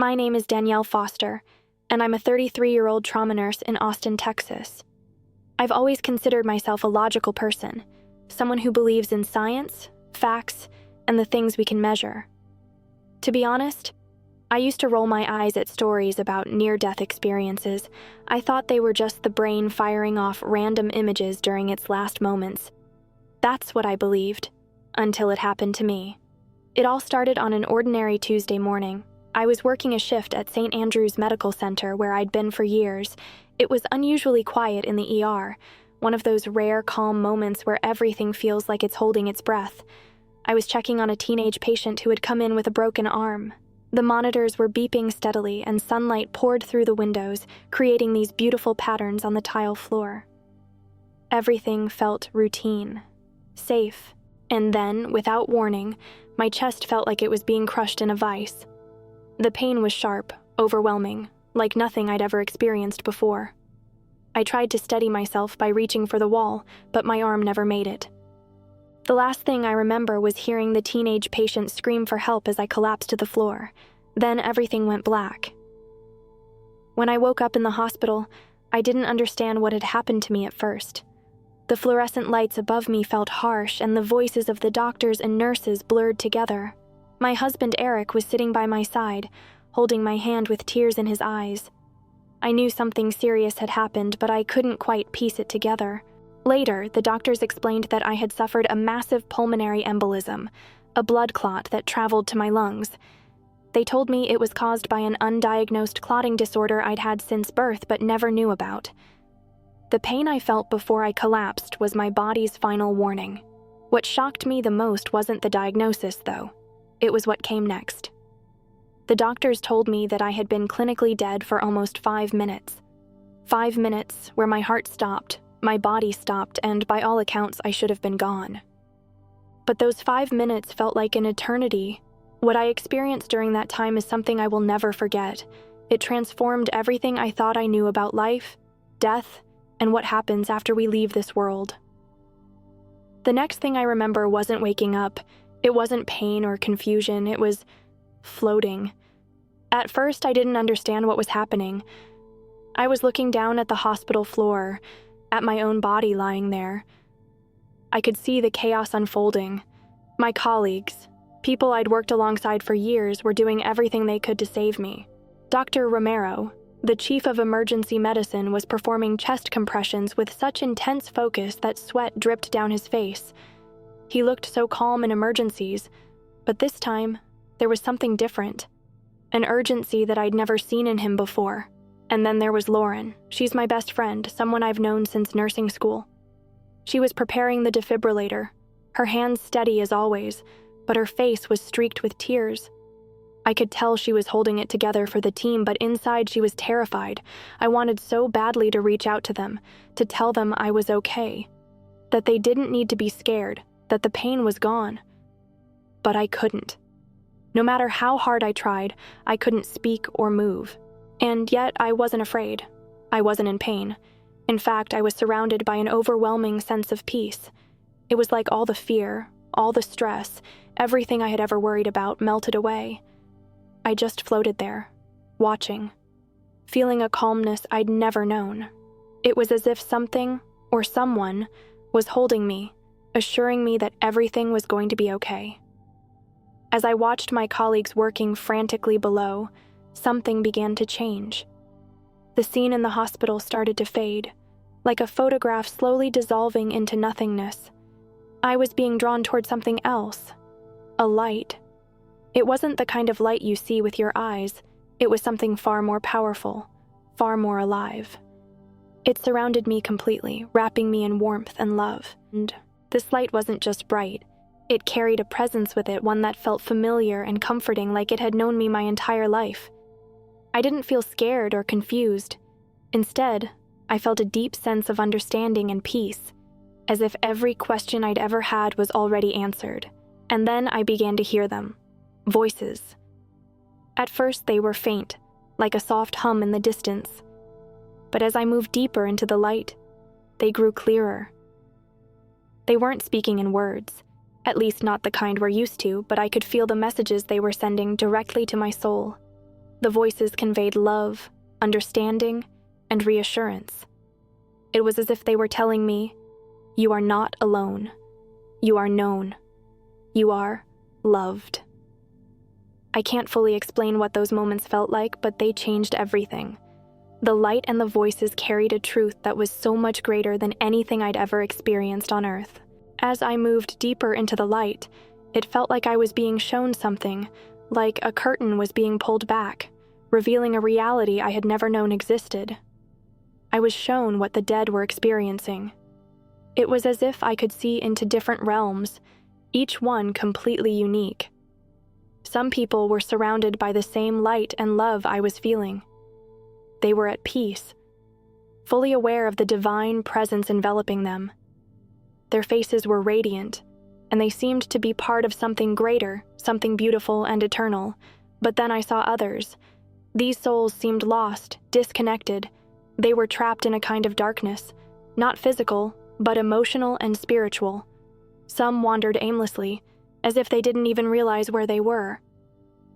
My name is Danielle Foster, and I'm a 33-year-old trauma nurse in Austin, Texas. I've always considered myself a logical person, someone who believes in science, facts, and the things we can measure. To be honest, I used to roll my eyes at stories about near-death experiences. I thought they were just the brain firing off random images during its last moments. That's what I believed, until it happened to me. It all started on an ordinary Tuesday morning. I was working a shift at St. Andrew's Medical Center where I'd been for years. It was unusually quiet in the ER, one of those rare calm moments where everything feels like it's holding its breath. I was checking on a teenage patient who had come in with a broken arm. The monitors were beeping steadily and sunlight poured through the windows, creating these beautiful patterns on the tile floor. Everything felt routine, safe, and then, without warning, my chest felt like it was being crushed in a vice. The pain was sharp, overwhelming, like nothing I'd ever experienced before. I tried to steady myself by reaching for the wall, but my arm never made it. The last thing I remember was hearing the teenage patient scream for help as I collapsed to the floor. Then everything went black. When I woke up in the hospital, I didn't understand what had happened to me at first. The fluorescent lights above me felt harsh, and the voices of the doctors and nurses blurred together. My husband Eric was sitting by my side, holding my hand with tears in his eyes. I knew something serious had happened, but I couldn't quite piece it together. Later, the doctors explained that I had suffered a massive pulmonary embolism, a blood clot that traveled to my lungs. They told me it was caused by an undiagnosed clotting disorder I'd had since birth but never knew about. The pain I felt before I collapsed was my body's final warning. What shocked me the most wasn't the diagnosis, though. It was what came next. The doctors told me that I had been clinically dead for almost 5 minutes. 5 minutes where my heart stopped, my body stopped, and by all accounts, I should have been gone. But those 5 minutes felt like an eternity. What I experienced during that time is something I will never forget. It transformed everything I thought I knew about life, death, and what happens after we leave this world. The next thing I remember wasn't waking up. It wasn't pain or confusion. It was floating. At first, I didn't understand what was happening. I was looking down at the hospital floor, at my own body lying there. I could see the chaos unfolding. My colleagues, people I'd worked alongside for years, were doing everything they could to save me. Dr. Romero, the chief of emergency medicine, was performing chest compressions with such intense focus that sweat dripped down his face. He looked so calm in emergencies, but this time, there was something different. An urgency that I'd never seen in him before. And then there was Lauren. She's my best friend, someone I've known since nursing school. She was preparing the defibrillator, her hands steady as always, but her face was streaked with tears. I could tell she was holding it together for the team, but inside she was terrified. I wanted so badly to reach out to them, to tell them I was okay, that they didn't need to be scared, that the pain was gone. But I couldn't. No matter how hard I tried, I couldn't speak or move. And yet, I wasn't afraid. I wasn't in pain. In fact, I was surrounded by an overwhelming sense of peace. It was like all the fear, all the stress, everything I had ever worried about melted away. I just floated there, watching, feeling a calmness I'd never known. It was as if something, or someone, was holding me, assuring me that everything was going to be okay. As I watched my colleagues working frantically below, something began to change. The scene in the hospital started to fade, like a photograph slowly dissolving into nothingness. I was being drawn toward something else, a light. It wasn't the kind of light you see with your eyes. It was something far more powerful, far more alive. It surrounded me completely, wrapping me in warmth and love. And this light wasn't just bright. It carried a presence with it, one that felt familiar and comforting, like it had known me my entire life. I didn't feel scared or confused. Instead, I felt a deep sense of understanding and peace, as if every question I'd ever had was already answered. And then I began to hear them. Voices. At first, they were faint, like a soft hum in the distance. But as I moved deeper into the light, they grew clearer. They weren't speaking in words, at least not the kind we're used to, but I could feel the messages they were sending directly to my soul. The voices conveyed love, understanding, and reassurance. It was as if they were telling me, "You are not alone. You are known. You are loved." I can't fully explain what those moments felt like, but they changed everything. The light and the voices carried a truth that was so much greater than anything I'd ever experienced on Earth. As I moved deeper into the light, it felt like I was being shown something, like a curtain was being pulled back, revealing a reality I had never known existed. I was shown what the dead were experiencing. It was as if I could see into different realms, each one completely unique. Some people were surrounded by the same light and love I was feeling. They were at peace, fully aware of the divine presence enveloping them. Their faces were radiant, and they seemed to be part of something greater, something beautiful and eternal. But then I saw others. These souls seemed lost, disconnected. They were trapped in a kind of darkness, not physical, but emotional and spiritual. Some wandered aimlessly, as if they didn't even realize where they were.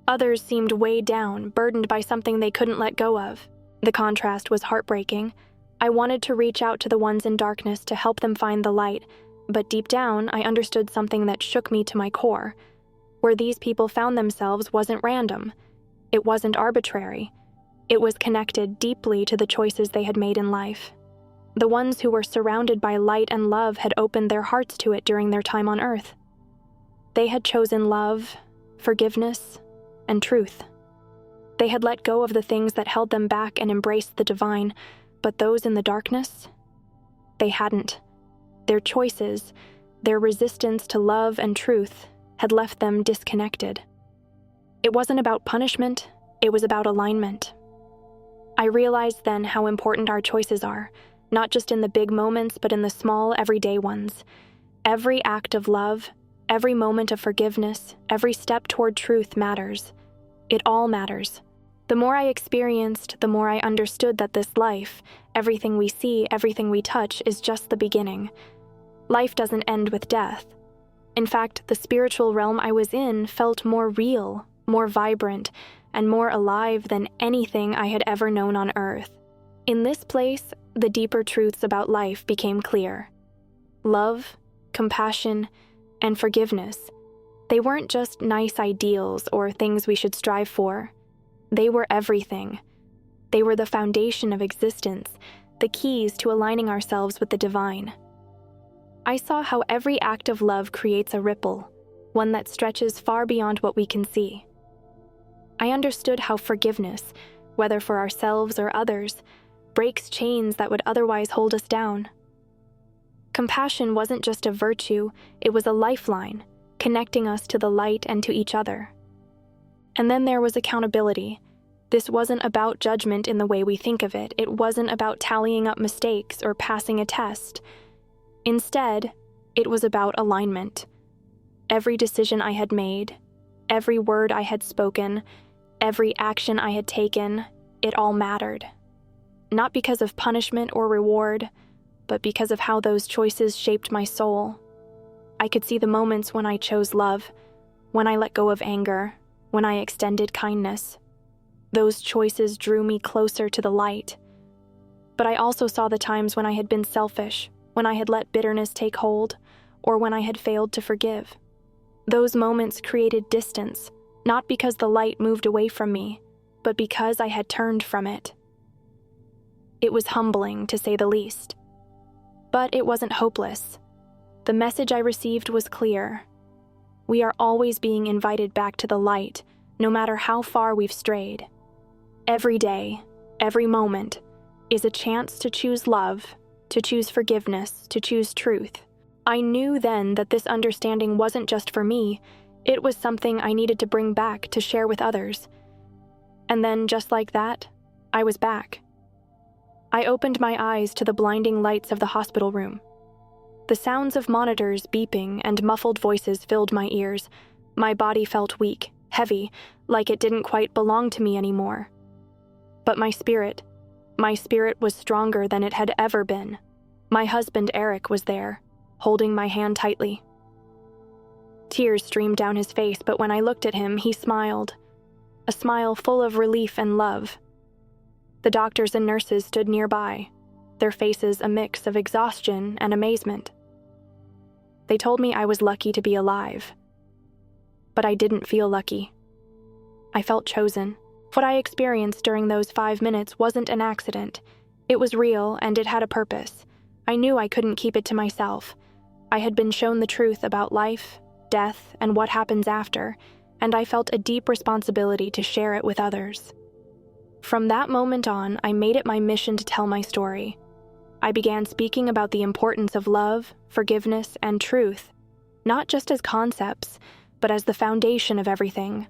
Others seemed weighed down, burdened by something they couldn't let go of. The contrast was heartbreaking. I wanted to reach out to the ones in darkness to help them find the light, but deep down, I understood something that shook me to my core. Where these people found themselves wasn't random. It wasn't arbitrary. It was connected deeply to the choices they had made in life. The ones who were surrounded by light and love had opened their hearts to it during their time on Earth. They had chosen love, forgiveness, and truth. They had let go of the things that held them back and embraced the divine, but those in the darkness, they hadn't. Their choices, their resistance to love and truth, had left them disconnected. It wasn't about punishment, it was about alignment. I realized then how important our choices are, not just in the big moments, but in the small, everyday ones. Every act of love, every moment of forgiveness, every step toward truth matters. It all matters. The more I experienced, the more I understood that this life, everything we see, everything we touch, is just the beginning. Life doesn't end with death. In fact, the spiritual realm I was in felt more real, more vibrant, and more alive than anything I had ever known on Earth. In this place, the deeper truths about life became clear. Love, compassion, and forgiveness. They weren't just nice ideals or things we should strive for. They were everything. They were the foundation of existence, the keys to aligning ourselves with the divine. I saw how every act of love creates a ripple, one that stretches far beyond what we can see. I understood how forgiveness, whether for ourselves or others, breaks chains that would otherwise hold us down. Compassion wasn't just a virtue, it was a lifeline, connecting us to the light and to each other. And then there was accountability. This wasn't about judgment in the way we think of it. It wasn't about tallying up mistakes or passing a test. Instead, it was about alignment. Every decision I had made, every word I had spoken, every action I had taken, it all mattered. Not because of punishment or reward, but because of how those choices shaped my soul. I could see the moments when I chose love, when I let go of anger, when I extended kindness. Those choices drew me closer to the light. But I also saw the times when I had been selfish, when I had let bitterness take hold, or when I had failed to forgive. Those moments created distance, not because the light moved away from me, but because I had turned from it. It was humbling, to say the least. But it wasn't hopeless. The message I received was clear. We are always being invited back to the light, no matter how far we've strayed. Every day, every moment, is a chance to choose love, to choose forgiveness, to choose truth. I knew then that this understanding wasn't just for me, it was something I needed to bring back to share with others. And then, just like that, I was back. I opened my eyes to the blinding lights of the hospital room. The sounds of monitors beeping and muffled voices filled my ears. My body felt weak, heavy, like it didn't quite belong to me anymore. But my spirit was stronger than it had ever been. My husband, Eric, was there, holding my hand tightly. Tears streamed down his face, but when I looked at him, he smiled. a smile full of relief and love. The doctors and nurses stood nearby, their faces a mix of exhaustion and amazement. They told me I was lucky to be alive. But I didn't feel lucky. I felt chosen. What I experienced during those 5 minutes wasn't an accident. It was real, and it had a purpose. I knew I couldn't keep it to myself. I had been shown the truth about life, death, and what happens after, and I felt a deep responsibility to share it with others. From that moment on, I made it my mission to tell my story. I began speaking about the importance of love, forgiveness, and truth, not just as concepts, but as the foundation of everything.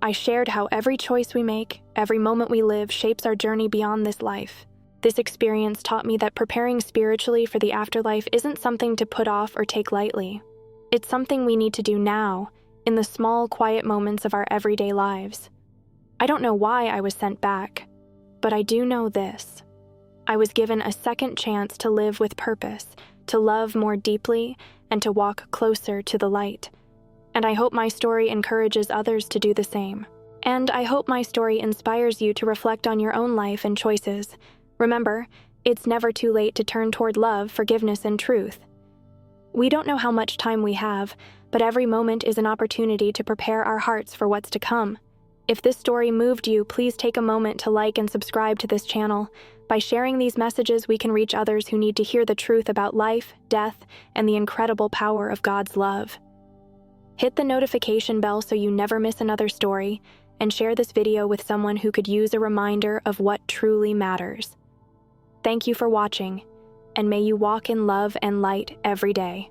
I shared how every choice we make, every moment we live, shapes our journey beyond this life. This experience taught me that preparing spiritually for the afterlife isn't something to put off or take lightly. It's something we need to do now, in the small, quiet moments of our everyday lives. I don't know why I was sent back, but I do know this. I was given a second chance to live with purpose, to love more deeply, and to walk closer to the light. And I hope my story encourages others to do the same. And I hope my story inspires you to reflect on your own life and choices. Remember, it's never too late to turn toward love, forgiveness, and truth. We don't know how much time we have, but every moment is an opportunity to prepare our hearts for what's to come. If this story moved you, please take a moment to like and subscribe to this channel. By sharing these messages, we can reach others who need to hear the truth about life, death, and the incredible power of God's love. Hit the notification bell so you never miss another story, and share this video with someone who could use a reminder of what truly matters. Thank you for watching, and may you walk in love and light every day.